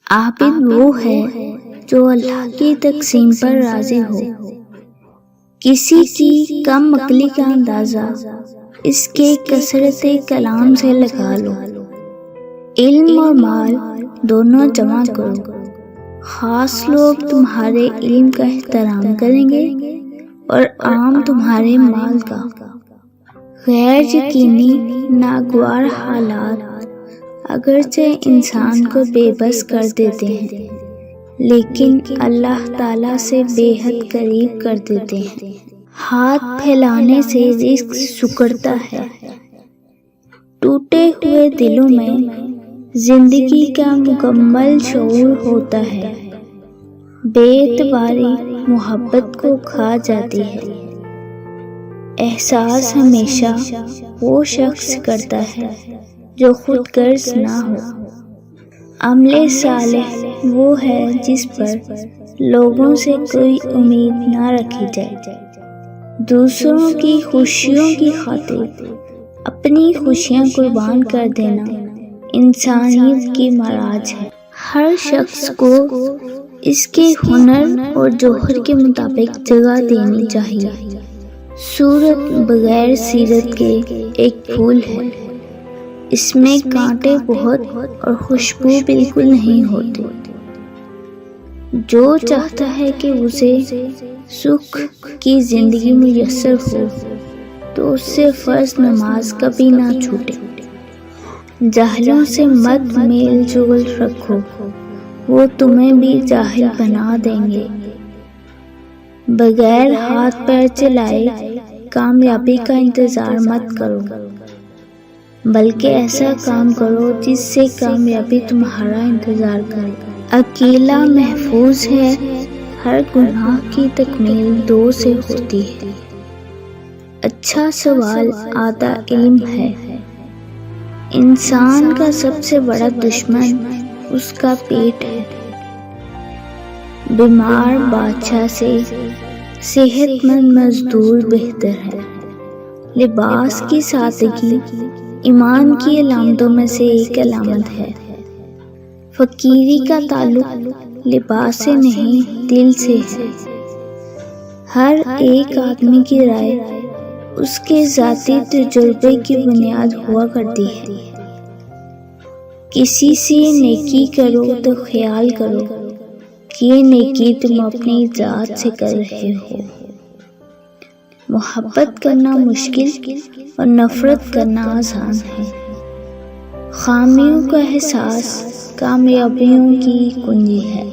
عابد وہ ہے جو اللہ کی تقسیم پر راضی ہو۔ کسی کی کم عقلی کا اندازہ اس کے کثرت کلام سے لگا لو۔ علم اور مال دونوں جمع کرو، خاص لوگ تمہارے علم کا احترام کریں گے اور عام تمہارے مال کا۔ غیر یقینی ناگوار حالات اگرچہ انسان کو بے بس کر دیتے ہیں، لیکن اللہ تعالیٰ سے بے حد قریب کر دیتے ہیں۔ ہاتھ پھیلانے سے رزق سکڑتا ہے۔ ٹوٹے ہوئے دلوں میں زندگی کا مکمل شعور ہوتا ہے۔ بے اعتباری محبت کو کھا جاتی ہے۔ احساس ہمیشہ وہ شخص کرتا ہے جو خود غرض نہ ہو۔ عمل صالح وہ ہے جس پر لوگوں سے کوئی امید نہ رکھی جائے۔ دوسروں کی خوشیوں کی خاطر اپنی خوشیاں قربان کر دینا انسانیت کی معراج ہے۔ ہر شخص کو اس کے ہنر اور جوہر کے مطابق جگہ دینی چاہیے۔ صورت بغیر سیرت کے ایک پھول ہے، اس میں کانٹے بہت اور خوشبو بالکل نہیں ہوتی۔ جو چاہتا ہے کہ اسے سکھ کی زندگی میسر ہو تو اس سے فرض نماز کبھی نہ چھوٹے۔ جاہلوں سے مت میل جول رکھو، وہ تمہیں بھی جاہل بنا دیں گے۔ بغیر ہاتھ پیر چلائے کامیابی کا انتظار مت کرو، بلکہ ایسا کام کرو جس سے کامیابی تمہارا انتظار کرے۔ اکیلا محفوظ ہے، ہر گناہ کی تکمیل دو سے ہوتی ہے۔ اچھا سوال آدھا علم ہے۔ انسان کا سب سے بڑا دشمن اس کا پیٹ ہے۔ بیمار بادشاہ سے صحت مند مزدور بہتر ہے۔ لباس کی سادگی ایمان کی علامتوں میں سے ایک علامت ہے۔ فقیری کا تعلق لباس سے نہیں دل سے ہے۔ ہر ایک آدمی کی رائے اس کے ذاتی تجربے کی بنیاد ہوا کرتی ہے۔ کسی سے نیکی کرو تو خیال کرو کہ یہ نیکی تم اپنی ذات سے کر رہے ہو۔ محبت کرنا مشکل اور نفرت کرنا آسان ہے۔ خامیوں کا احساس کامیابیوں کی کنجی ہے۔